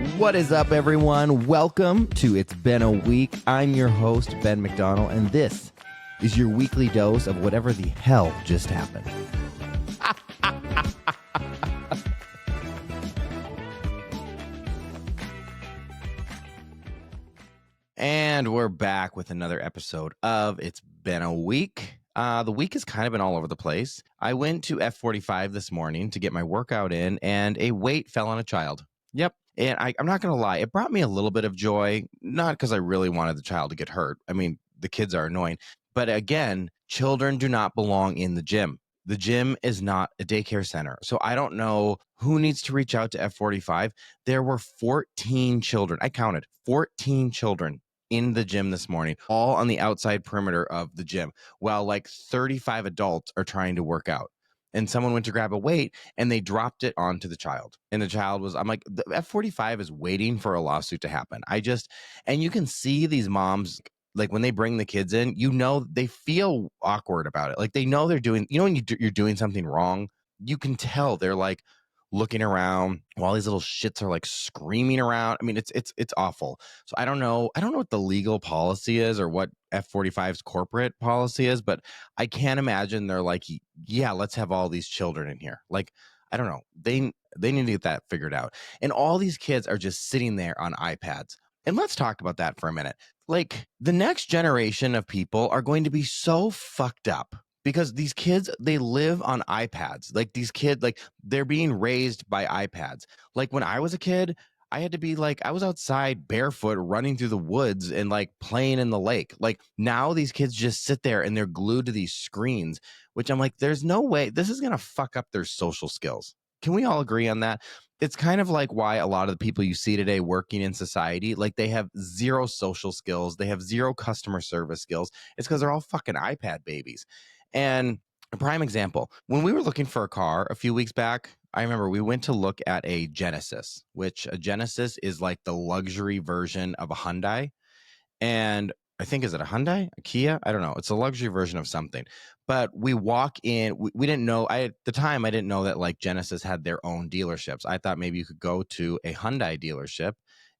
What is up, everyone? Welcome to It's Been a Week. I'm your host, Ben McDonald, and this is your weekly dose of whatever the hell just happened. And we're back with another episode of It's Been a Week. The week has kind of been all over the place. I went to F45 this morning to get my workout in, and a weight fell on a child. Yep. And I'm not going to lie, it brought me a little bit of joy, not because I really wanted the child to get hurt. I mean, the kids are annoying. But again, children do not belong in the gym. The gym is not a daycare center. So I don't know who needs to reach out to F45. There were 14 children. I counted 14 children in the gym this morning, all on the outside perimeter of the gym, while like 35 adults are trying to work out. And someone went to grab a weight and they dropped it onto the child. And the child was, I'm like, the F45 is waiting for a lawsuit to happen. And you can see these moms, like when they bring the kids in, you know, they feel awkward about it. Like they know they're doing, you know, when you're doing something wrong, you can tell they're like looking around while these little shits are like screaming around. I mean, it's awful. So I don't know what the legal policy is or what F45's corporate policy is, but I can't imagine they're like, yeah, let's have all these children in here. Like, I don't know. They need to get that figured out. And all these kids are just sitting there on iPads. And let's talk about that for a minute. Like the next generation of people are going to be so fucked up because these kids, they live on iPads. Like these kids, like they're being raised by iPads. Like when I was a kid, I had to be like, I was outside barefoot running through the woods and like playing in the lake. Like now these kids just sit there and they're glued to these screens, which I'm like, there's no way this is going to fuck up their social skills. Can we all agree on that? It's kind of like why a lot of the people you see today working in society, like they have zero social skills. They have zero customer service skills. It's because they're all fucking iPad babies. And a prime example, when we were looking for a car a few weeks back, I remember we went to look at a Genesis, which a Genesis is like the luxury version of a Hyundai. And I think, is it a Hyundai, a Kia? I don't know. It's a luxury version of something. But we walk in, we didn't know, at the time, I didn't know that like Genesis had their own dealerships. I thought maybe you could go to a Hyundai dealership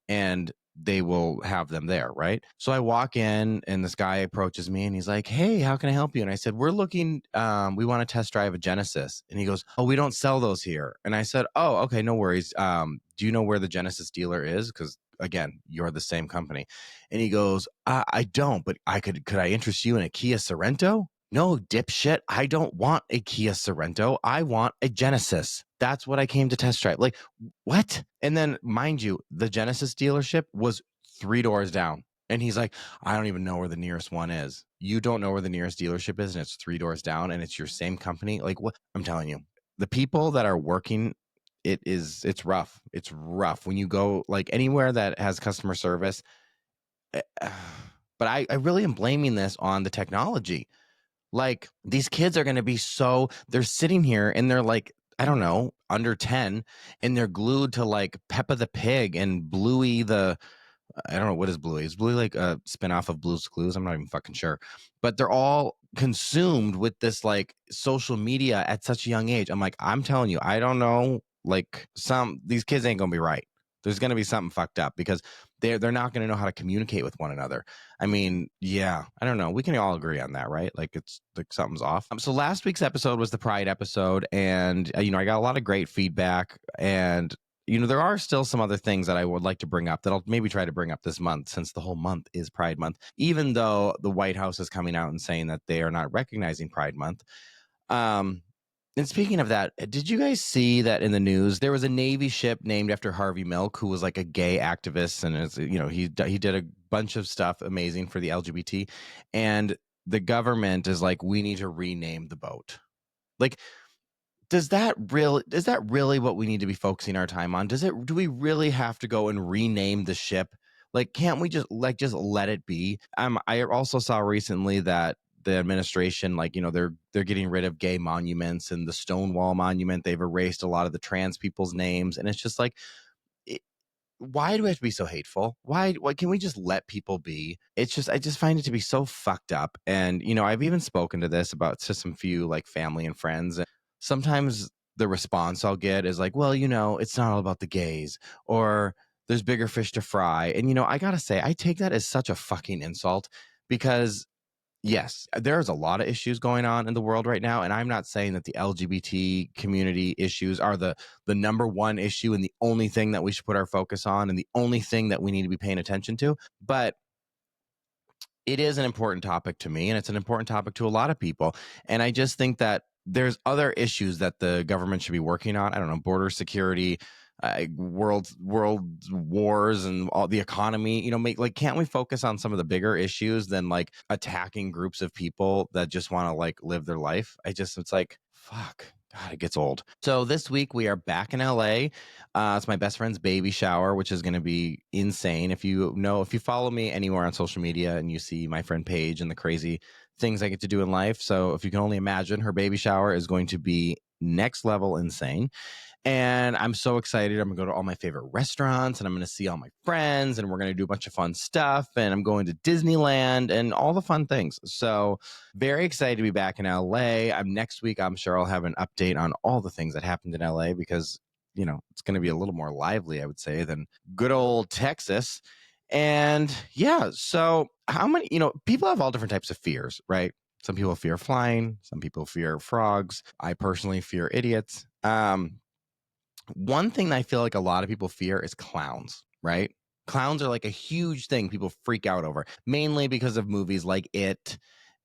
and they will have them there, right? So I walk in and this guy approaches me and he's like, hey, how can I help you? And I said, we're looking, we want to test drive a Genesis. And he goes, oh, we don't sell those here. And I said, oh, okay, no worries. Do you know where the Genesis dealer is? Because again, you're the same company. And he goes, I don't, but could I interest you in a Kia Sorento? No, dipshit. I don't want a Kia Sorento. I want a Genesis. That's what I came to test drive. Like, what? And then, mind you, the Genesis dealership was 3 doors down. And he's like, I don't even know where the nearest one is. You don't know where the nearest dealership is, and it's 3 doors down, and it's your same company. Like, what? I'm telling you, the people that are working, it's rough. It's rough when you go like anywhere that has customer service. But I really am blaming this on the technology. Like these kids are going to be they're sitting here and they're like, I don't know, under 10, and they're glued to like Peppa the Pig and Bluey I don't know, what is Bluey? Is Bluey like a spinoff of Blue's Clues? I'm not even fucking sure. But they're all consumed with this like social media at such a young age. I'm like, I'm telling you, I don't know, like these kids ain't going to be right. There's going to be something fucked up because they're not going to know how to communicate with one another. I mean, yeah, I don't know. We can all agree on that, right? Like it's like something's off. So last week's episode was the Pride episode, and I got a lot of great feedback, and there are still some other things that I would like to bring up that I'll maybe try to bring up this month, since the whole month is Pride Month, even though the White House is coming out and saying that they are not recognizing Pride Month. And speaking of that, did you guys see that in the news? There was a Navy ship named after Harvey Milk, who was like a gay activist, and he did a bunch of stuff amazing for the LGBT. And the government is like, we need to rename the boat. Like, is that really what we need to be focusing our time on? Do we really have to go and rename the ship? Like, can't we just let it be? I also saw recently that the administration, like, they're getting rid of gay monuments, and the Stonewall monument, they've erased a lot of the trans people's names. And it's just like, why do we have to be so hateful? Why can we just let people be? I just find it to be so fucked up. And, I've even spoken to this about to some few like family and friends. And sometimes the response I'll get is like, well, it's not all about the gays, or there's bigger fish to fry. And, I got to say, I take that as such a fucking insult because yes, there's a lot of issues going on in the world right now, and I'm not saying that the LGBT community issues are the number one issue and the only thing that we should put our focus on and the only thing that we need to be paying attention to, but it is an important topic to me, and it's an important topic to a lot of people. And I just think that there's other issues that the government should be working on. I don't know, border security, world wars, and all the economy. Can't we focus on some of the bigger issues than like attacking groups of people that just want to like live their life? It's like, fuck. God, it gets old. So this week we are back in LA. It's my best friend's baby shower, which is going to be insane. If you follow me anywhere on social media and you see my friend Paige and the crazy things I get to do in life. So if you can only imagine, her baby shower is going to be next level insane. And I'm so excited. I'm going to go to all my favorite restaurants and I'm going to see all my friends and we're going to do a bunch of fun stuff. And I'm going to Disneyland and all the fun things. So very excited to be back in LA. Next week, I'm sure I'll have an update on all the things that happened in LA because, it's going to be a little more lively, I would say, than good old Texas. And yeah, so how many, people have all different types of fears, right? Some people fear flying. Some people fear frogs. I personally fear idiots. One thing that I feel like a lot of people fear is clowns, right? Clowns are like a huge thing people freak out over, mainly because of movies like It.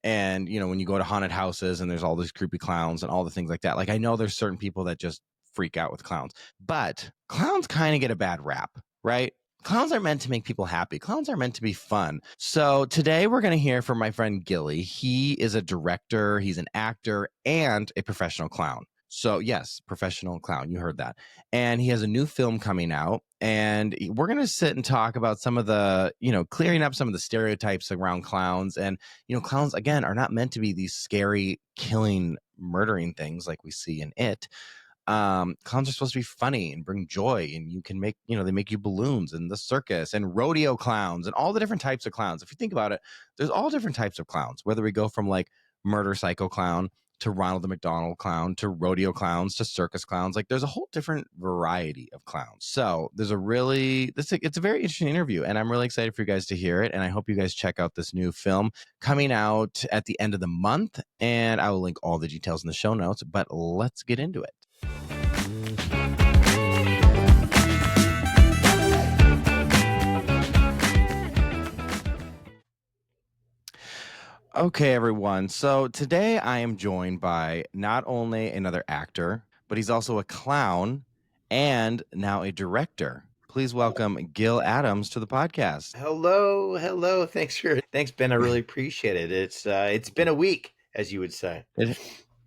And, when you go to haunted houses and there's all these creepy clowns and all the things like that. Like, I know there's certain people that just freak out with clowns, but clowns kind of get a bad rap, right? Clowns are meant to make people happy. Clowns are meant to be fun. So today we're going to hear from my friend Gilly. He is a director, he's an actor, and a professional clown. So yes, professional clown. You heard that. And he has a new film coming out. And we're going to sit and talk about some of the, clearing up some of the stereotypes around clowns. And, clowns, again, are not meant to be these scary, killing, murdering things like we see in It. Clowns are supposed to be funny and bring joy. And you can make, they make you balloons and the circus and rodeo clowns and all the different types of clowns. If you think about it, there's all different types of clowns, whether we go from like murder psycho clown to Ronald the McDonald clown, to rodeo clowns, to circus clowns. Like there's a whole different variety of clowns. So there's it's a very interesting interview and I'm really excited for you guys to hear it. And I hope you guys check out this new film coming out at the end of the month. And I will link all the details in the show notes, but let's get into it. Okay, everyone. So today I am joined by not only another actor, but he's also a clown and now a director. Please welcome Gil Adams to the podcast. Hello. Thanks, Ben. I really appreciate it. It's been a week, as you would say.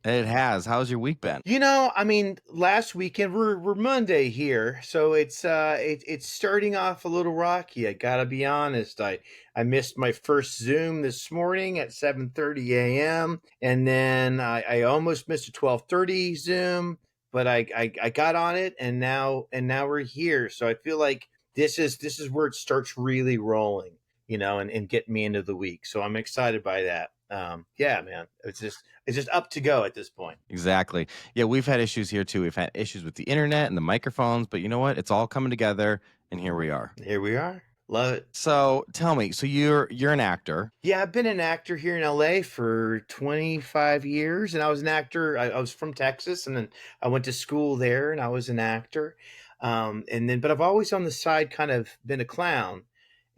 It has. How's your week been? Last weekend we're Monday here, so it's starting off a little rocky. I gotta be honest. I missed my first Zoom this morning at 7:30 a.m. and then I almost missed a 12:30 Zoom, but I got on it and now we're here. So I feel like this is where it starts really rolling, and getting me into the week. So I'm excited by that. Yeah, man, it's just up to go at this point. Exactly. Yeah, we've had issues here too. We've had issues with the internet and the microphones, but you know what? It's all coming together, and here we are. Here we are. Love it. So tell me, so you're an actor. Yeah, I've been an actor here in LA for 25 years, and I was an actor. I was from Texas, and then I went to school there, and I was an actor. But I've always on the side kind of been a clown.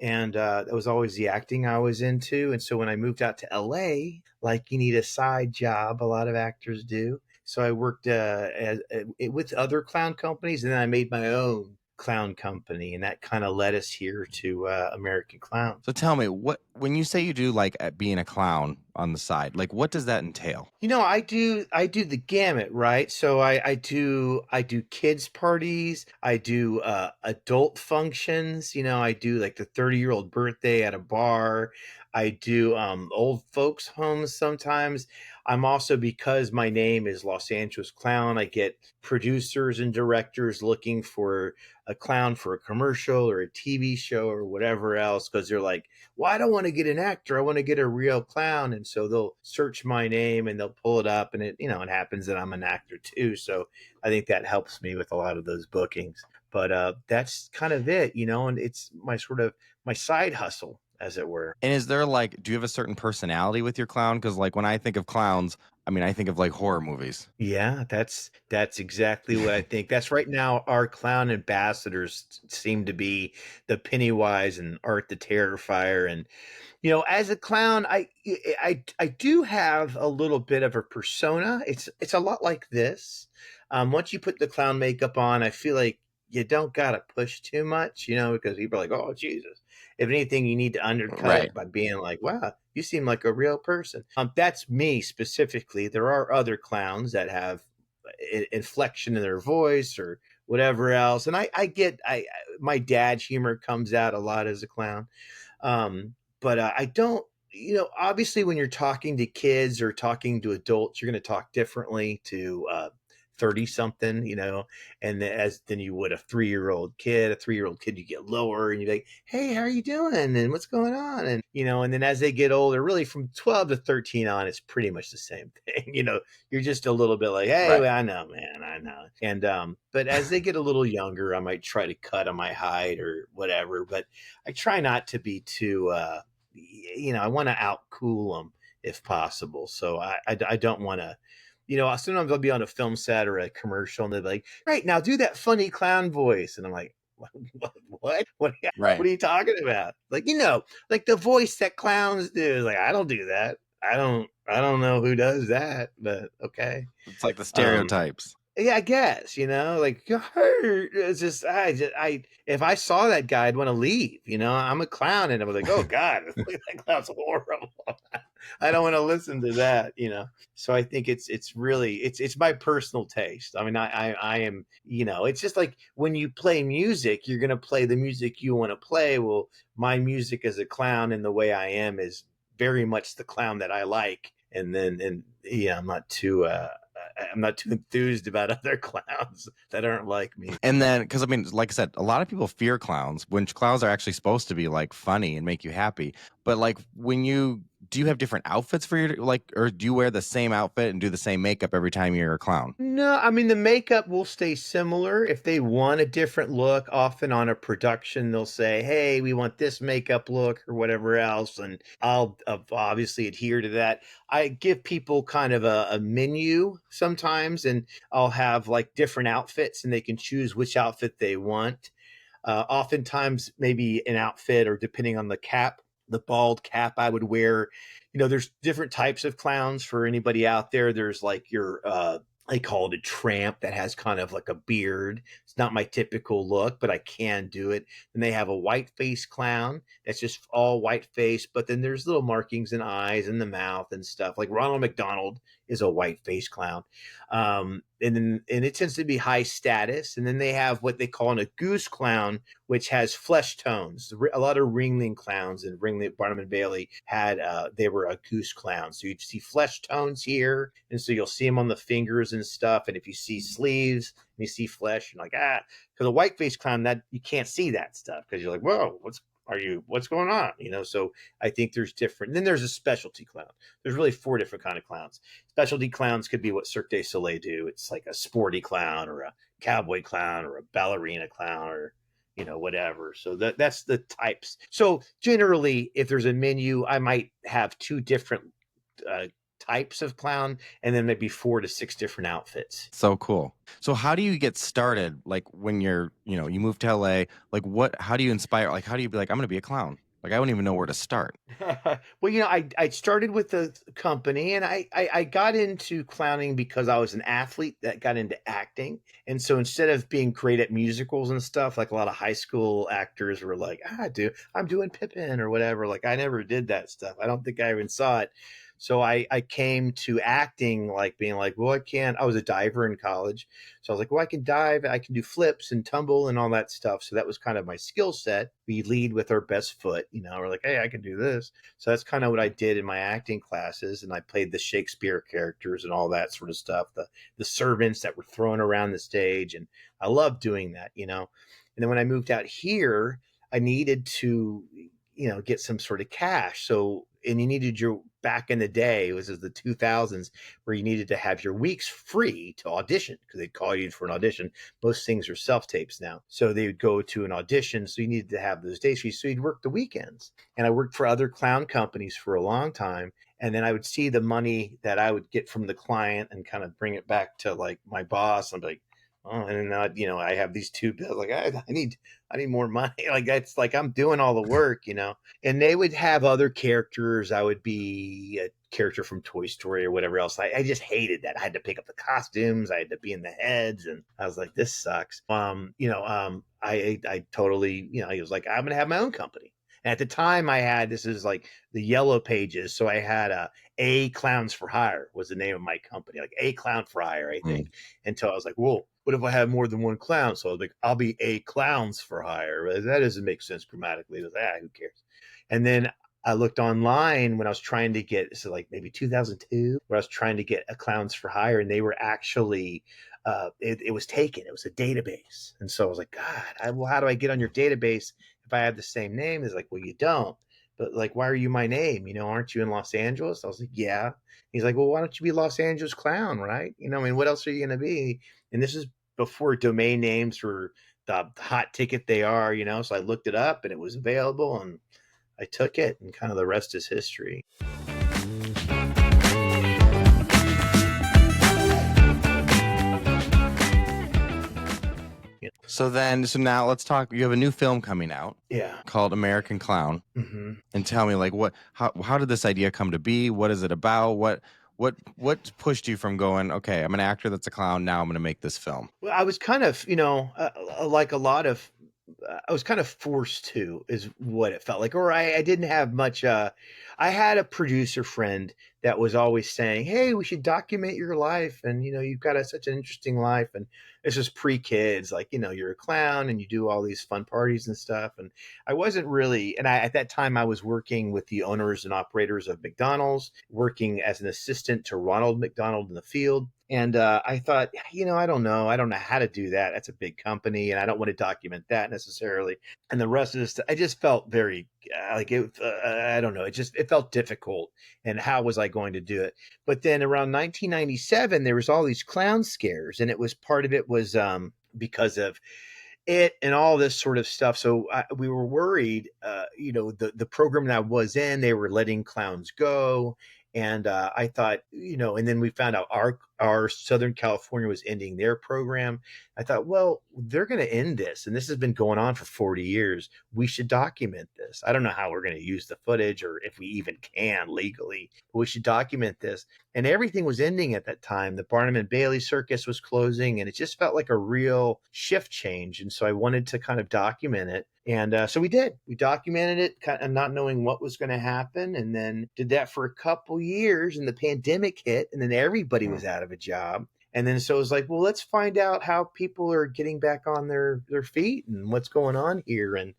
And that was always the acting I was into. And so when I moved out to LA, like you need a side job, a lot of actors do. So I worked with other clown companies, and then I made my own clown company, and that kind of led us here to American Clown. So tell me, when you say you do like being a clown on the side, like what does that entail? I do the gamut, right? So I do kids parties, I do adult functions, I do like the 30-year-old birthday at a bar, I do old folks homes sometimes. I'm also, because my name is Los Angeles Clown, I get producers and directors looking for a clown for a commercial or a TV show or whatever else, because they're like, well, I don't want to get an actor, I want to get a real clown. And so they'll search my name and they'll pull it up, and it happens that I'm an actor too. So I think that helps me with a lot of those bookings. But that's kind of it, and it's my sort of my side hustle, as it were. And is there like, do you have a certain personality with your clown? Because like when I think of clowns, I mean, I think of like horror movies. Yeah, that's exactly what I think. That's right now our clown ambassadors seem to be the Pennywise and Art the Terrifier. And as a clown, I do have a little bit of a persona. It's a lot like this. Once you put the clown makeup on, I feel like you don't gotta push too much, because people are like, "Oh, Jesus." If anything, you need to undercut Right. it by being like, "Wow, you seem like a real person." That's me specifically. There are other clowns that have inflection in their voice or whatever else, and my dad's humor comes out a lot as a clown. But I don't, obviously when you're talking to kids or talking to adults, you're going to talk differently to 30 something, and than you would a 3-year-old kid. A 3-year-old kid, you get lower and you're like, hey, how are you doing? And what's going on? And then as they get older, really from 12 to 13 on, it's pretty much the same thing. You're just a little bit like, hey, Right. well, I know, man, I know. And, but as they get a little younger, I might try to cut on my height or whatever, but I try not to be too, I want to outcool them if possible. So I don't want to, sometimes I'll be on a film set or a commercial and they're like, right now do that funny clown voice. And I'm like, Right. what are you talking about? Like, like the voice that clowns do. Like, I don't do that. I don't know who does that, but okay. It's like the Um, stereotypes. yeah, I guess, like it's just, if I saw that guy, I'd want to leave. I'm a clown, and I was like, oh God, that clown's horrible. I don't want to listen to that. So I think it's really it's my personal taste. I mean, I am, it's just like when you play music, you're gonna play the music you want to play. Well, my music as a clown and the way I am is very much the clown that I like. And yeah, I'm not too enthused about other clowns that aren't like me. And then, because I mean, like I said, a lot of people fear clowns when clowns are actually supposed to be like funny and make you happy. But like, do you have different outfits for your like, or do you wear the same outfit and do the same makeup every time you're a clown? No, I mean the makeup will stay similar. If they want a different look, often on a production, they'll say, "Hey, we want this makeup look or whatever else," and I'll obviously adhere to that. I give people kind of a menu sometimes, and I'll have like different outfits, and they can choose which outfit they want. Oftentimes, maybe an outfit, or depending on the cap, the bald cap I would wear. There's different types of clowns for anybody out there. There's like your I call it a tramp that has kind of like a beard. It's not my typical look, but I can do it. And they have a white face clown that's just all white face, but then there's little markings in eyes and the mouth and stuff. Like Ronald McDonald is a white face clown. And it tends to be high status. And then they have what they call a goose clown, which has flesh tones. A lot of Ringling clowns and Ringling Barnum and Bailey they were a goose clown. So you'd see flesh tones here, and so you'll see them on the fingers and stuff. And if you see sleeves and you see flesh, you're like, because a white face clown that you can't see that stuff because you're like, whoa, what's going on? So I think there's different. And then there's a specialty clown. There's really 4 different kind of clowns. Specialty clowns could be what Cirque du Soleil do. It's like a sporty clown or a cowboy clown or a ballerina clown or whatever. So that's the types. So generally, if there's a menu, I might have 2 different uh, types of clown, and then maybe 4 to 6 different outfits. So cool. So how do you get started? Like when you move to LA, like how do you inspire? Like, how do you be like, I'm going to be a clown? Like, I don't even know where to start. Well, I started with the company, and I got into clowning because I was an athlete that got into acting. And so instead of being great at musicals and stuff, like a lot of high school actors were like, I'm doing Pippin or whatever. Like I never did that stuff. I don't think I even saw it. So I came to acting like being like, well, I was a diver in college. So I was like, well, I can dive, I can do flips and tumble and all that stuff. So that was kind of my skill set. We lead with our best foot, we're like, hey, I can do this. So that's kind of what I did in my acting classes. And I played the Shakespeare characters and all that sort of stuff, the servants that were thrown around the stage. And I loved doing that. And then when I moved out here, I needed to, get some sort of cash. So, and you needed your back in the day, it was the 2000s, where you needed to have your weeks free to audition because they'd call you for an audition. Most things are self tapes now. So they would go to an audition. So you needed to have those days free. So you'd work the weekends. And I worked for other clown companies for a long time. And then I would see the money that I would get from the client and kind of bring it back to like my boss. I'm like, oh, and I have these two bills. Like I need more money. Like that's like I'm doing all the work. And they would have other characters. I would be a character from Toy Story or whatever else. I just hated that. I had to pick up the costumes. I had to be in the heads, and I was like, this sucks. I totally, he was like, I'm gonna have my own company. And at the time, I had this is like the Yellow Pages, so I had a Clowns for Hire was the name of my company, like A Clown for Hire, I think. Until I was like, whoa, what if I have more than one clown? So I was like, I'll be A Clowns for Hire. That doesn't make sense grammatically. It was who cares? And then I looked online when I was trying to get, so like maybe 2002, where I was trying to get a Clowns for Hire, and they were actually, it was taken. It was a database. And so I was like, God, well, how do I get on your database if I have the same name? It's like, well, you don't. But like, why are you my name? Aren't you in Los Angeles? I was like, yeah. He's like, well, why don't you be Los Angeles Clown, right? I mean, what else are you going to be? And this is before domain names were the hot ticket they are, So I looked it up and it was available, and I took it, and kind of the rest is history. So now let's talk. You have a new film coming out, called American Clown. Mm-hmm. And tell me, like, how did this idea come to be? What is it about? What pushed you from going, okay, I'm an actor that's a clown, now I'm going to make this film? Well, I was kind of, like a lot of, I was kind of forced to, is what it felt like. Or I didn't have much. I had a producer friend that was always saying, hey, we should document your life. And, you've got such an interesting life. And this was pre-kids, like, you're a clown and you do all these fun parties and stuff. And I wasn't really, and at that time I was working with the owners and operators of McDonald's, working as an assistant to Ronald McDonald in the field. And I thought, I don't know. I don't know how to do that. That's a big company, and I don't want to document that necessarily. And the rest of this, I just felt very like it. I don't know. It felt difficult. And how was I going to do it? But then around 1997, there was all these clown scares, and part of it was because of it and all this sort of stuff. So we were worried. The program that I was in, they were letting clowns go. And I thought, and then we found out our Southern California was ending their program. I thought, well, they're going to end this. And this has been going on for 40 years. We should document this. I don't know how we're going to use the footage or if we even can legally, but we should document this. And everything was ending at that time. The Barnum and Bailey circus was closing, and it just felt like a real shift change. And so I wanted to kind of document it. And so we did. We documented it, kind of not knowing what was going to happen, and then did that for a couple years. And the pandemic hit, and then everybody was out of a job. And then so it was like, well, let's find out how people are getting back on their feet and what's going on here. And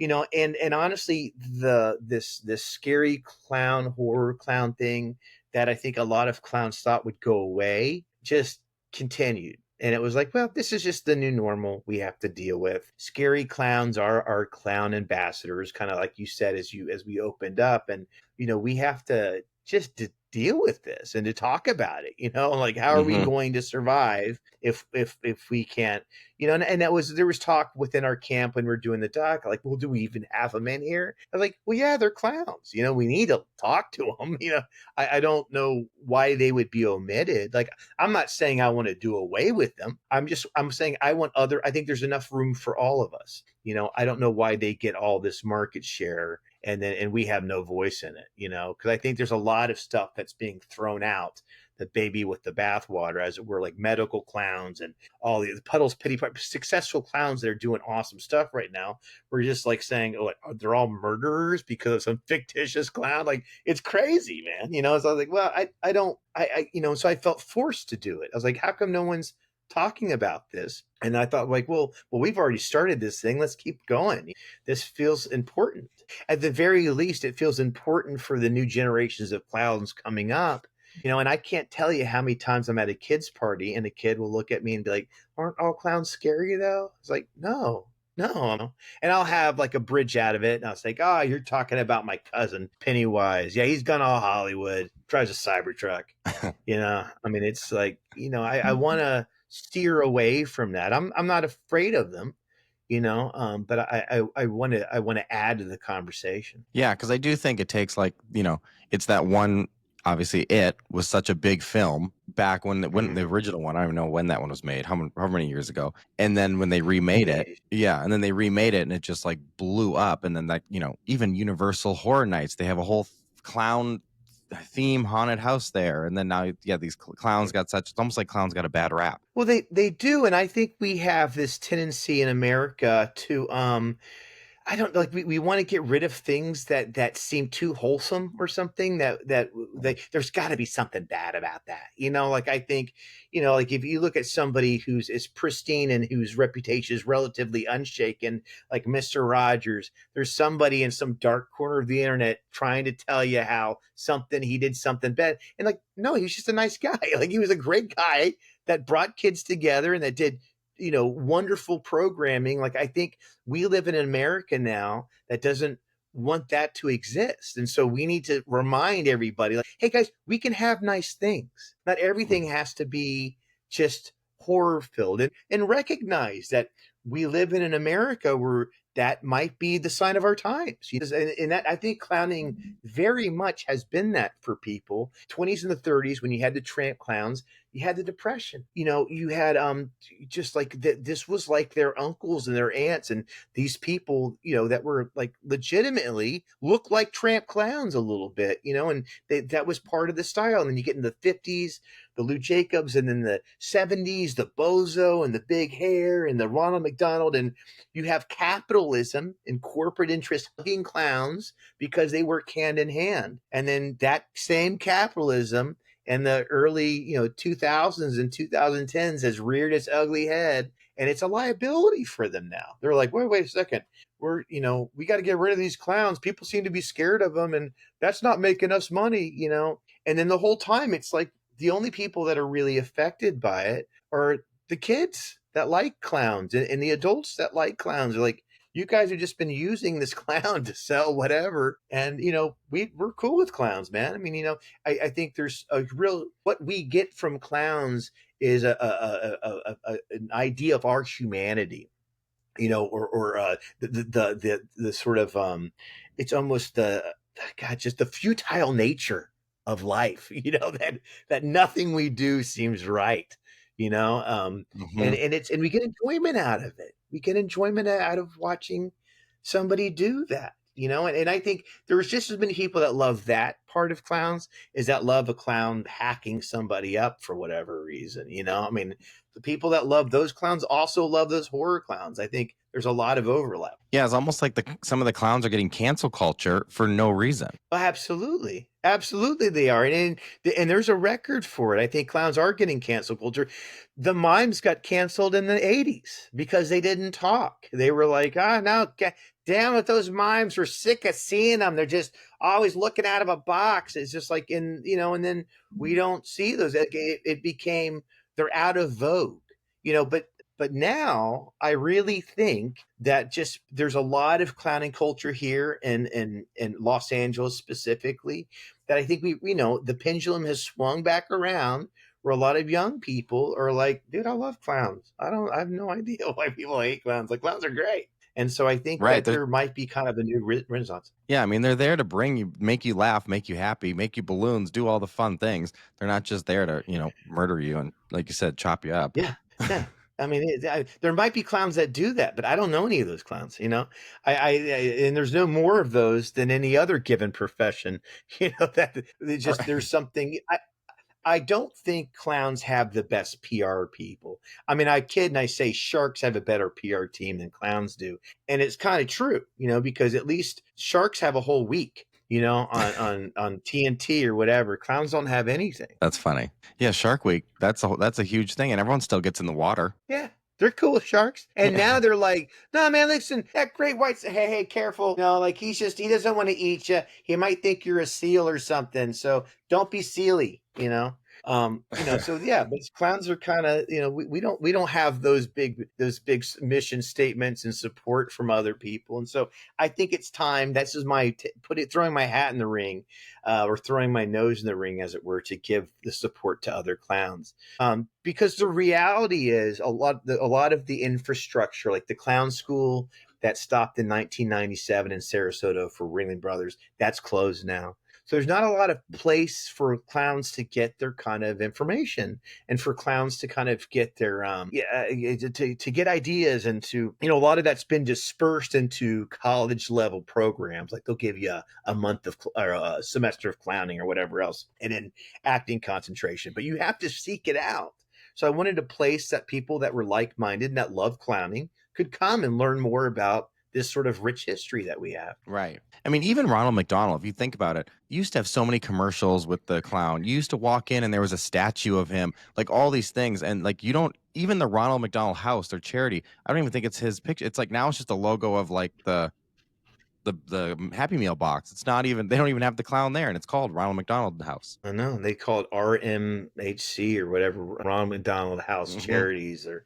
and honestly, this scary clown, horror clown thing that I think a lot of clowns thought would go away just continued. And it was like, well, this is just the new normal we have to deal with. Scary clowns are our clown ambassadors, kind of like you said, as we opened up. And, we have to just to deal with this and to talk about it, like how are we going to survive if we can't, and there was talk within our camp when we're doing the doc, like, well, do we even have them in here? I was like, well, yeah, they're clowns, we need to talk to them. I don't know why they would be omitted. Like, I'm not saying I want to do away with them. I'm saying I think there's enough room for all of us. I don't know why they get all this market share and we have no voice in it, because I think there's a lot of stuff that's being thrown out, the baby with the bathwater, as it were, like medical clowns and all the Puddles Pity Party, successful clowns that are doing awesome stuff right now. We're just like saying, oh, they're all murderers because of some fictitious clown. Like, it's crazy, man. So I was like, well, I don't, so I felt forced to do it. I was like, how come no one's talking about this? And I thought, like, well, we've already started this thing. Let's keep going. This feels important. At the very least, it feels important for the new generations of clowns coming up. And I can't tell you how many times I'm at a kid's party and a kid will look at me and be like, aren't all clowns scary though? It's like, no, No. And I'll have like a bridge out of it. And I'll say, oh, you're talking about my cousin, Pennywise. Yeah, he's gone all Hollywood, drives a Cybertruck. I mean, it's like, I want to steer away from that. I'm not afraid of them, but I want to add to the conversation. Yeah, because I do think it takes like, it's that one. Obviously, it was such a big film back when Mhm. the original one. I don't know when that one was made, how many years ago. And then when they remade In the it, 80s. yeah, and then they remade it, and it just like blew up. And then like even Universal Horror Nights, they have a whole clown theme haunted house there. And then now, yeah, these clowns got such. It's almost like clowns got a bad rap. Well, they do, and I think we have this tendency in America to I don't like we want to get rid of things that seem too wholesome or something there's got to be something bad about that. Like I think, like if you look at somebody who's is pristine and whose reputation is relatively unshaken, like Mr. Rogers, there's somebody in some dark corner of the internet trying to tell you how something he did something bad. And like, no, he's just a nice guy. Like he was a great guy that brought kids together and that did, wonderful programming. Like I think we live in America now that doesn't want that to exist. And so we need to remind everybody like, hey guys, we can have nice things. Not everything has to be just horror filled and recognize that we live in an America where that might be the sign of our times. And that I think clowning very much has been that for people. 20s and the 30s, when you had the tramp clowns, you had the depression. You had just like this was like their uncles and their aunts and these people, that were like legitimately look like tramp clowns a little bit, and that was part of the style. And then you get in the 50s, the Lou Jacobs, and then the 70s, the bozo and the big hair and the Ronald McDonald. And you have capitalism and corporate interest hugging clowns because they work hand in hand. And then that same capitalism and the early 2000s and 2010s has reared its ugly head, and it's a liability for them now. They're like, wait a second, we got to get rid of these clowns. People seem to be scared of them, and that's not making us money. And then the whole time it's like the only people that are really affected by it are the kids that like clowns, and the adults that like clowns are like, you guys have just been using this clown to sell whatever. And we're cool with clowns, man. I mean, I think there's a real, what we get from clowns is an idea of our humanity, or the sort of it's almost just the futile nature of life, that nothing we do seems right, Hmm. and we get enjoyment out of it. We get enjoyment out of watching somebody do that, and I think there's just as many people that love that part of clowns as that love a clown hacking somebody up for whatever reason. I mean, the people that love those clowns also love those horror clowns. I think there's a lot of overlap. Yeah, it's almost like some of the clowns are getting cancel culture for no reason. Oh, absolutely. Absolutely, they are. And there's a record for it. I think clowns are getting cancel culture. The mimes got canceled in the 80s because they didn't talk. They were like, no, damn it, those mimes. We're sick of seeing them. They're just always looking out of a box. It's just like, and then we don't see those. It became, they're out of vogue, but now I really think that just there's a lot of clowning culture here in Los Angeles specifically, that I think the pendulum has swung back around, where a lot of young people are like, dude, I love clowns. I have no idea why people hate clowns. Like, clowns are great. And so I think Right. that there might be kind of a new renaissance. Yeah, I mean, they're there to make you laugh, make you happy, make you balloons, do all the fun things. They're not just there to, murder you and, like you said, chop you up. Yeah, yeah. I mean, there might be clowns that do that, but I don't know any of those clowns. And there's no more of those than any other given profession. That there's something. I don't think clowns have the best PR people. I mean, I kid and I say sharks have a better PR team than clowns do. And it's kind of true, because at least sharks have a whole week, on TNT or whatever. Clowns don't have anything. That's funny. Yeah, Shark Week. That's a huge thing, and everyone still gets in the water. Yeah. They're cool with sharks. And Yeah. now they're like, no, man, listen, that great white, hey, careful. No, like he doesn't want to eat you. He might think you're a seal or something. So don't be sealy. So yeah, but clowns are kind of, we don't have those big mission statements and support from other people. And so I think it's time. That's just throwing my hat in the ring, or throwing my nose in the ring, as it were, to give the support to other clowns. Because the reality is a lot of the infrastructure, like the clown school that stopped in 1997 in Sarasota for Ringling Brothers, that's closed now. So there's not a lot of place for clowns to get their kind of information, and for clowns to kind of get their to get ideas, and to, a lot of that's been dispersed into college level programs. Like they'll give you a month of or a semester of clowning or whatever else, and then acting concentration. But you have to seek it out. So I wanted a place that people that were like-minded and that love clowning could come and learn more about this sort of rich history that we have. Right. I mean, even Ronald McDonald, if you think about it, you used to have so many commercials with the clown. You used to walk in and there was a statue of him, like all these things. And like, you don't, even the Ronald McDonald House, their charity, I don't even think it's his picture. It's like now it's just a logo of like the Happy Meal box. It's not even, they don't even have the clown there, and it's called Ronald McDonald House. I know they call it RMHC or whatever, Ronald McDonald House Charities, or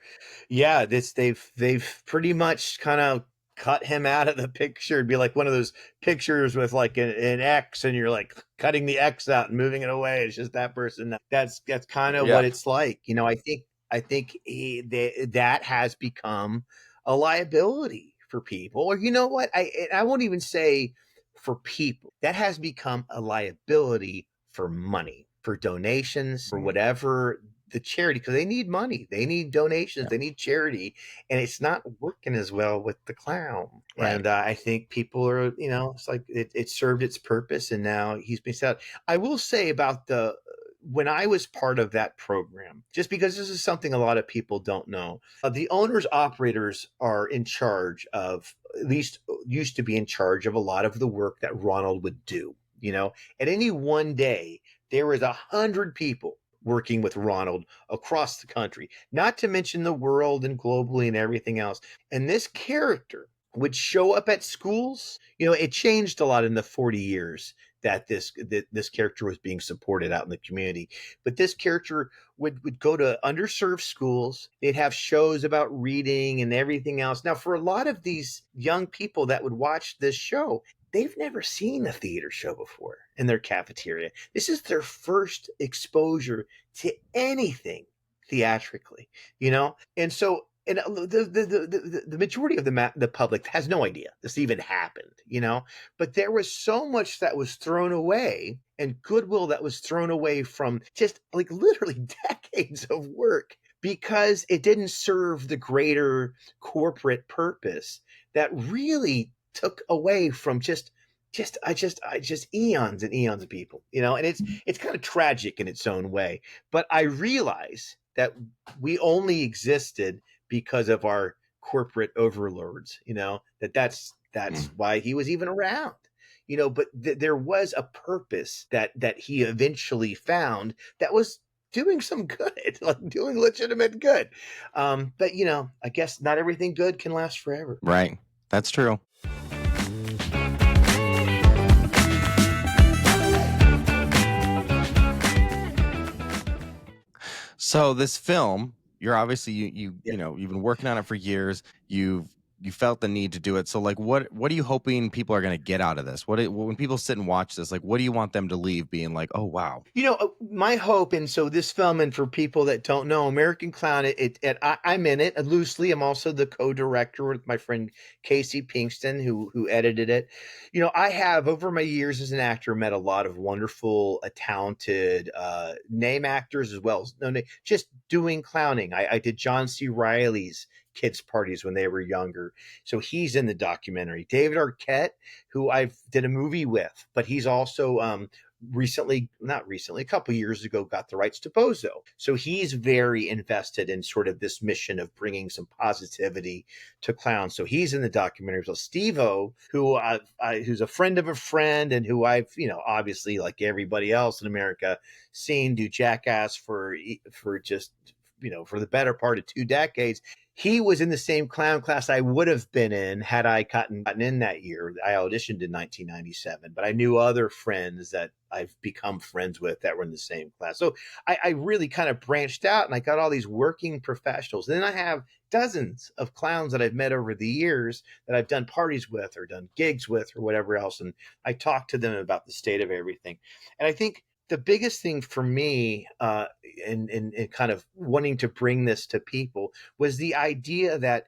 yeah, they've pretty much kind of cut him out of the picture. It'd be like one of those pictures with like an X, and you're like cutting the X out and moving it away. It's just that person. That's kind of what it's like. I think that has become a liability for people. Or you know what? I won't even say for people. That has become a liability for money, for donations, for whatever the charity, because they need money, they need donations, they need charity, and it's not working as well with the clown. Right. And I think people are, it's like it served its purpose, and now he's been set. I will say about when I was part of that program, just because this is something a lot of people don't know, the owners operators are in charge of, at least used to be in charge of, a lot of the work that Ronald would do. At any one day, there was 100 people working with Ronald across the country, not to mention the world and globally and everything else. And this character would show up at schools. It changed a lot in the 40 years that this character was being supported out in the community. But this character would go to underserved schools. They'd have shows about reading and everything else. Now, for a lot of these young people that would watch this show, they've never seen a theater show before in their cafeteria. This is their first exposure to anything theatrically, And so, and the majority of the public has no idea this even happened, But there was so much that was thrown away, and goodwill that was thrown away from just like literally decades of work, because it didn't serve the greater corporate purpose that really took away from just eons and eons of people, and it's kind of tragic in its own way. But I realize that we only existed because of our corporate overlords, that's why he was even around, but there was a purpose that he eventually found that was doing some good, like doing legitimate good. But I guess not everything good can last forever. Right. That's true. So this film, you're obviously you've been working on it for years. You felt the need to do it. So like, what are you hoping people are going to get out of this? When people sit and watch this, like, what do you want them to leave being like, oh wow? My hope, and so this film, and for people that don't know, American Clown, I'm in it loosely. I'm also the co-director with my friend Casey Pinkston, who edited it. I have, over my years as an actor, met a lot of wonderful, talented name actors, as well as just doing clowning. I did John C. Reilly's kids' parties when they were younger, so he's in the documentary. David Arquette, who I've did a movie with, but he's also a couple years ago, got the rights to Bozo. So he's very invested in sort of this mission of bringing some positivity to clowns. So he's in the documentary. So Steve-O, who's a friend of a friend, and who I've, obviously, like everybody else in America, seen do Jackass for just for the better part of 2 decades. He was in the same clown class I would have been in had I gotten in that year. I auditioned in 1997, but I knew other friends that I've become friends with that were in the same class. So I really kind of branched out, and I got all these working professionals. And then I have dozens of clowns that I've met over the years that I've done parties with or done gigs with or whatever else. And I talk to them about the state of everything. And I think the biggest thing for me, in kind of wanting to bring this to people, was the idea that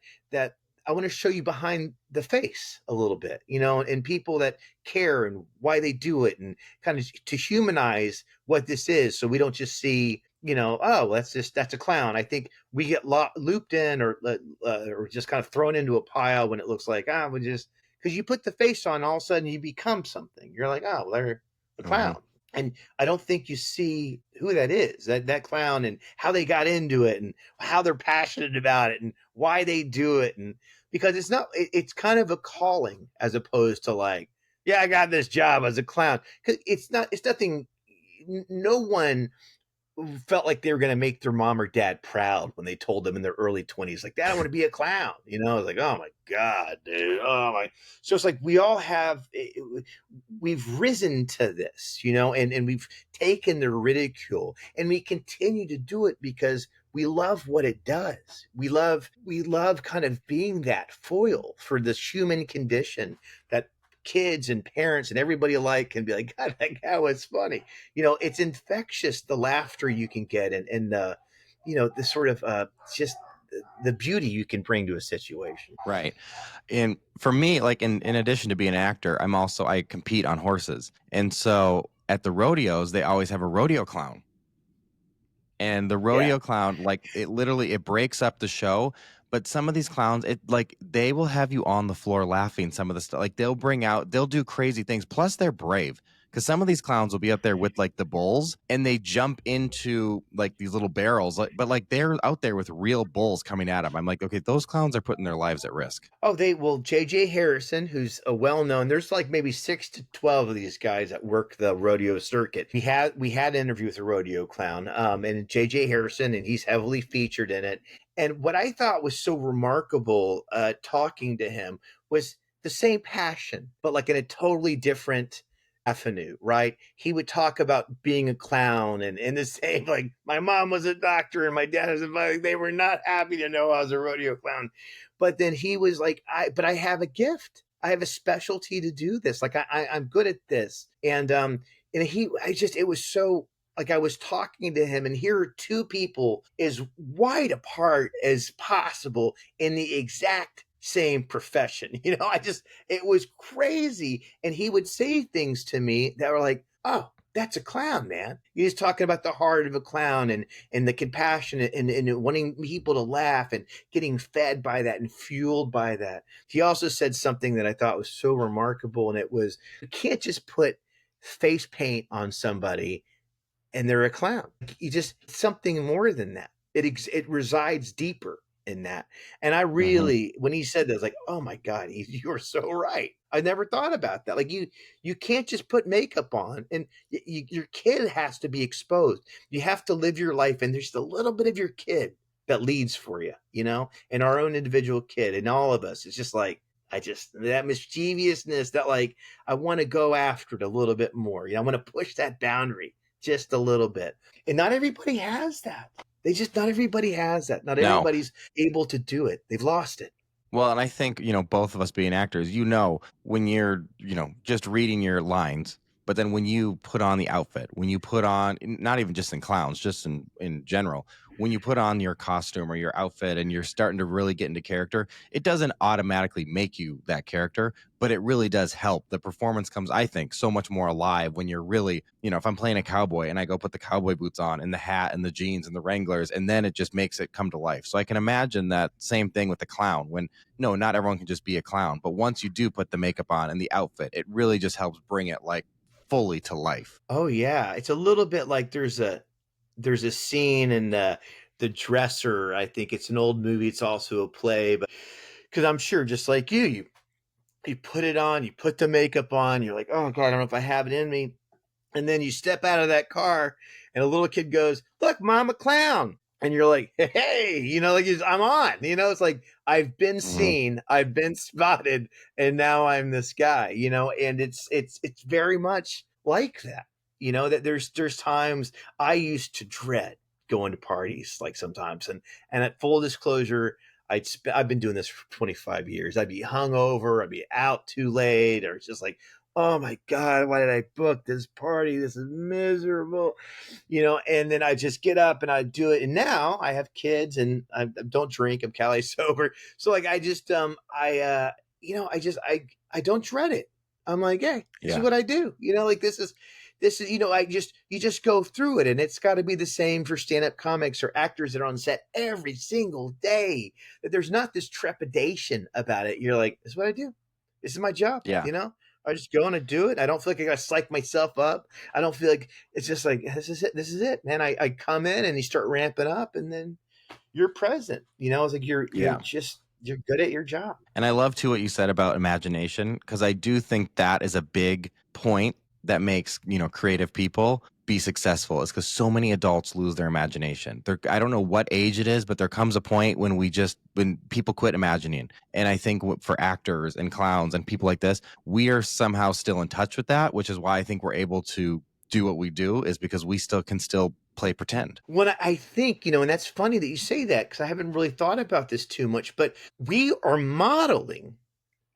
I want to show you behind the face a little bit, and people that care and why they do it, and kind of to humanize what this is, so we don't just see, oh, that's a clown. I think we get looped in, or just kind of thrown into a pile when it looks like, we just, because you put the face on, all of a sudden you become something. You're like, oh, they're a clown. And I don't think you see who that is, that clown, and how they got into it, and how they're passionate about it, and why they do it. And because it's kind of a calling, as opposed to like, yeah, I got this job as a clown. Because it's nothing, no one felt like they were going to make their mom or dad proud when they told them in their early 20s, like, Dad, I want to be a clown. It's like, oh my God, dude. Oh my. So it's like, we all we've risen to this, and we've taken the ridicule, and we continue to do it because we love what it does. We love kind of being that foil for this human condition that kids and parents and everybody alike can be like, God, that guy was funny. It's infectious, the laughter you can get, and the, the sort of just the beauty you can bring to a situation. Right. And for me, like in addition to being an actor, I compete on horses. And so at the rodeos, they always have a rodeo clown. And the rodeo clown, like, it breaks up the show. But some of these clowns, they will have you on the floor laughing. Some of the stuff, like, they'll do crazy things. Plus, they're brave, because some of these clowns will be up there with like the bulls, and they jump into like these little barrels. But like, they're out there with real bulls coming at them. I'm like, okay, those clowns are putting their lives at risk. Oh, J.J. Harrison, who's a well-known, there's like maybe 6 to 12 of these guys that work the rodeo circuit. We had an interview with a rodeo clown, and J.J. Harrison, and he's heavily featured in it. And what I thought was so remarkable, talking to him, was the same passion, but like in a totally different avenue, right? He would talk about being a clown, and the same, like, my mom was a doctor and my dad was they were not happy to know I was a rodeo clown. But then he was like, but I have a gift. I have a specialty to do this. Like, I'm good at this. And it was so, like, I was talking to him, and here are two people as wide apart as possible in the exact same profession. It was crazy. And he would say things to me that were like, oh, that's a clown, man. He's talking about the heart of a clown, and the compassion, and wanting people to laugh, and getting fed by that and fueled by that. He also said something that I thought was so remarkable, and it was, you can't just put face paint on somebody and they're a clown. Something more than that. It resides deeper in that. And I really, when he said that, I was like, oh my God, you're so right. I never thought about that. Like, you can't just put makeup on, and your kid has to be exposed. You have to live your life, and there's a little bit of your kid that leads for you, and our own individual kid, and all of us. It's just like, that mischievousness that, like, I want to go after it a little bit more. I want to push that boundary just a little bit. And not everybody has that. Not everybody has that. Not everybody's able to do it. They've lost it. Well, and I think, both of us being actors, when you're, just reading your lines, but then when you put on the outfit, when you put on, not even just in clowns, just in general, when you put on your costume or your outfit and you're starting to really get into character, it doesn't automatically make you that character, but it really does help. The performance comes, I think, so much more alive when you're really, if I'm playing a cowboy and I go put the cowboy boots on and the hat and the jeans and the Wranglers, and then it just makes it come to life. So I can imagine that same thing with the clown, when, no, not everyone can just be a clown, but once you do put the makeup on and the outfit, it really just helps bring it like fully to life. Oh yeah. It's a little bit like there's a scene in the Dresser. I think it's an old movie. It's also a play, but because I'm sure, just like you put it on, you put the makeup on, you're like, oh God, I don't know if I have it in me. And then you step out of that car and a little kid goes, look, Mom, a clown. and you're like, hey, like I'm on, it's like I've been Mhm. seen, I've been spotted, and now I'm this guy, and it's very much like that, that there's times I used to dread going to parties, like sometimes, and at full disclosure, I've been doing this for 25 years. I'd be hungover, I'd be out too late, or it's just like, oh my God, why did I book this party? This is miserable, and then I just get up and I do it. And now I have kids and I don't drink. I'm Cali sober. So like, I just, I don't dread it. I'm like, hey, this is Yeah. what I do. Like this is, you just go through it, and it's got to be the same for stand-up comics or actors that are on set every single day, that there's not this trepidation about it. You're like, this is what I do. This is my job. Yeah. I just go and do it. I don't feel like I got to psych myself up. I don't feel like it's just like, this is it. This is it, man. I come in and you start ramping up, and then you're present. It's like Yeah. you're good at your job. And I love too what you said about imagination, because I do think that is a big point that makes, creative people be successful, is because so many adults lose their imagination. I don't know what age it is, but there comes a point when when people quit imagining. And I think for actors and clowns and people like this, we are somehow still in touch with that, which is why I think we're able to do what we do, is because we can still play pretend. When I think, and that's funny that you say that, because I haven't really thought about this too much, but we are modeling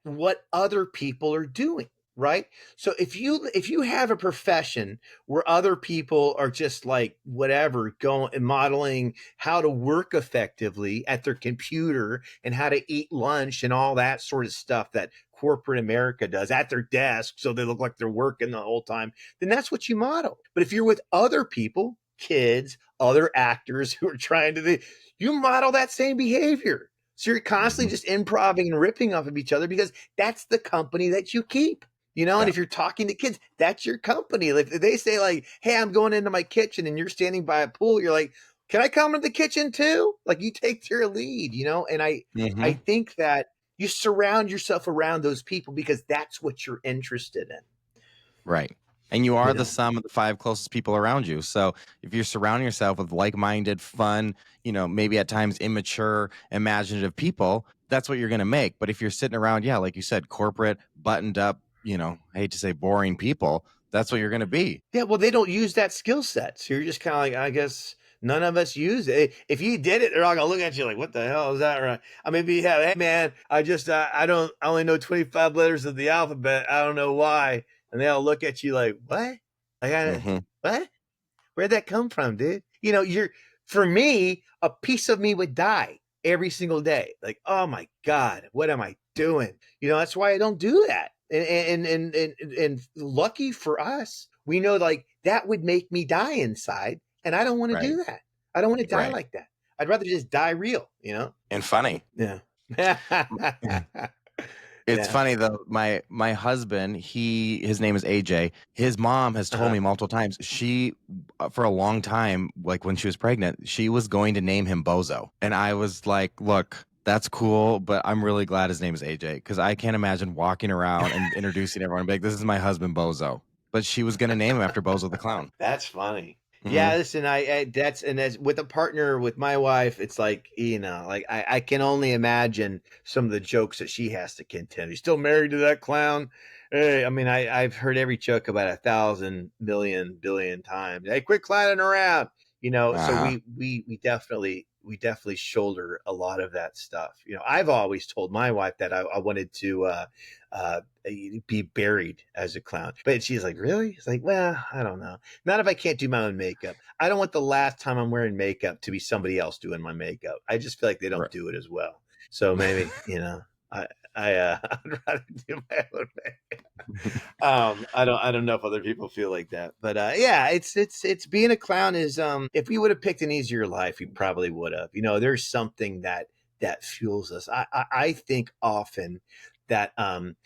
what other people are doing, right? So if you have a profession where other people are just like whatever, going and modeling how to work effectively at their computer and how to eat lunch and all that sort of stuff that corporate America does at their desk, so they look like they're working the whole time, then that's what you model. But if you're with other people, kids, other actors who are trying to, you model that same behavior. So you're constantly Mhm. just improving and ripping off of each other, because that's the company that you keep. And Yeah. if you're talking to kids, that's your company. If they say like, hey, I'm going into my kitchen, and you're standing by a pool, you're like, can I come to the kitchen too? Like, you take their lead, and I Hmm. think that you surround yourself around those people because that's what you're interested in. Right. And you are You the know? sum of the five closest people around you. So if you're surrounding yourself with like-minded, fun, maybe at times immature, imaginative people, that's what you're going to make. But if you're sitting around, yeah, like you said, corporate, buttoned up, I hate to say boring people, that's what you're going to be. Yeah, well, they don't use that skill set. So you're just kind of like, I guess none of us use it. If you did it, they're all gonna look at you like, what the hell is that? Right? I mean, yeah, hey man, I only know 25 letters of the alphabet. I don't know why. And they all look at you like, what? I gotta, Hmm. what? Where'd that come from, dude? For me, a piece of me would die every single day. Like, oh my God, what am I doing? That's why I don't do that. And lucky for us, we know like that would make me die inside. And I don't want to Right. do that. I don't want to die Right. like that. I'd rather just die real. And funny. Yeah. It's Yeah. funny though. My husband, his name is AJ. His mom has told Uh-huh. me multiple times, she for a long time, like when she was pregnant, she was going to name him Bozo. And I was like, look, that's cool, but I'm really glad his name is AJ, because I can't imagine walking around and introducing everyone and be like, this is my husband Bozo. But she was gonna name him after Bozo the Clown. That's funny. Hmm. Yeah, listen, that's with a partner with my wife. It's like, like I can only imagine some of the jokes that she has to contend. You still married to that clown? Hey, I mean, I've heard every joke about 1,000 million billion times. Hey, quit clowning around. So Uh-huh. we definitely shoulder a lot of that stuff. I've always told my wife that I wanted to uh, be buried as a clown, but she's like, really? It's like, well, I don't know. Not if I can't do my own makeup. I don't want the last time I'm wearing makeup to be somebody else doing my makeup. I just feel like they don't Right. do it as well. So maybe, I I'd rather do my own makeup. I don't know if other people feel like that, but yeah, it's being a clown is if we would have picked an easier life, we probably would have. There's something that fuels us. I think often that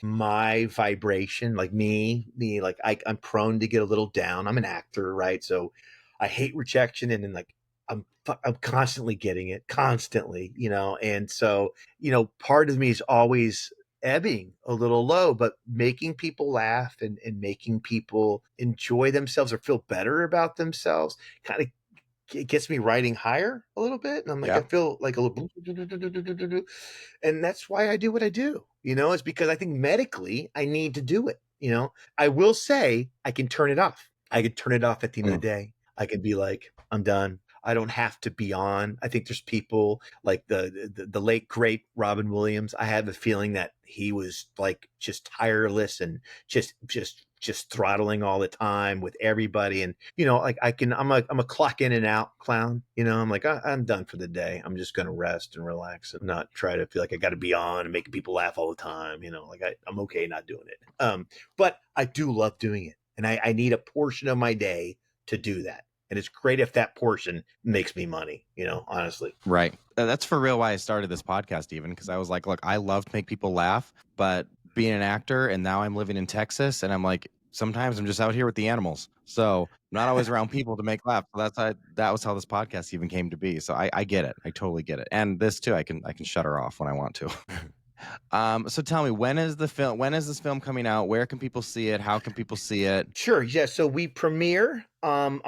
my vibration, like me like I'm prone to get a little down. I'm an actor, right? So I hate rejection, and then like I'm constantly getting it, constantly, and so part of me is always ebbing a little low, but making people laugh and making people enjoy themselves or feel better about themselves kind of it gets me riding higher a little bit, and I'm like, I Yeah. feel like a little, and that's why I do what I do. It's because I think medically I need to do it. I will say I can turn it off. I can turn it off at the end of the Mm. day. I can be like, I'm done. I don't have to be on. I think there's people like the late great Robin Williams. I have a feeling that he was like just tireless and just throttling all the time with everybody. And like I'm a clock in and out clown. I'm like I'm done for the day. I'm just gonna rest and relax and not try to feel like I got to be on and making people laugh all the time. Like I'm okay not doing it. But I do love doing it, and I need a portion of my day to do that. And it's great if that portion makes me money, honestly. Right. That's for real why I started this podcast, even because I was like, look, I love to make people laugh, but being an actor and now I'm living in Texas and I'm like, sometimes I'm just out here with the animals. So I'm not always around people to make laugh. So that was how this podcast even came to be. So I get it. I totally get it. And this too, I can shut her off when I want to. So tell me, when is this film coming out? Where can people see it? How can people see it? Sure. Yeah. So we premiere on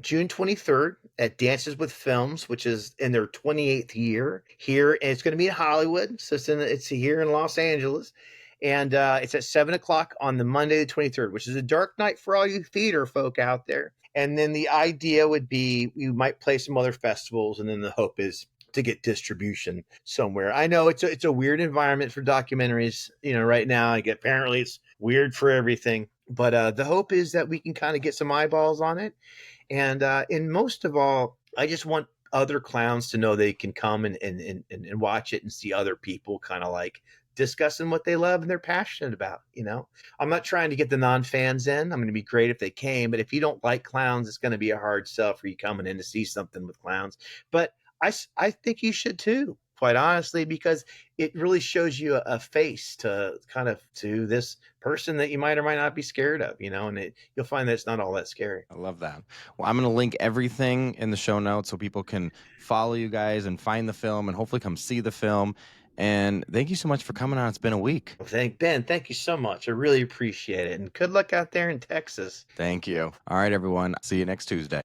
June 23rd at Dances with Films, which is in their 28th year here, and it's going to be in Hollywood. So it's here in Los Angeles, and it's at 7 o'clock on the Monday the 23rd, which is a dark night for all you theater folk out there. And then the idea would be we might play some other festivals, and then the hope is to get distribution somewhere. I know it's a weird environment for documentaries, right now. Apparently it's weird for everything, but the hope is that we can kind of get some eyeballs on it. And most of all, I just want other clowns to know they can come and watch it and see other people kind of like discussing what they love and they're passionate about. I'm not trying to get the non-fans in. I'm going to be great if they came, but if you don't like clowns, it's going to be a hard sell for you coming in to see something with clowns. But I think you should too, quite honestly, because it really shows you a face to this person that you might or might not be scared of, and you'll find that it's not all that scary. I love that. Well, I'm going to link everything in the show notes so people can follow you guys and find the film and hopefully come see the film. And thank you so much for coming on. It's been a week. Well, thank you so much. I really appreciate it. And good luck out there in Texas. Thank you. All right, everyone. See you next Tuesday.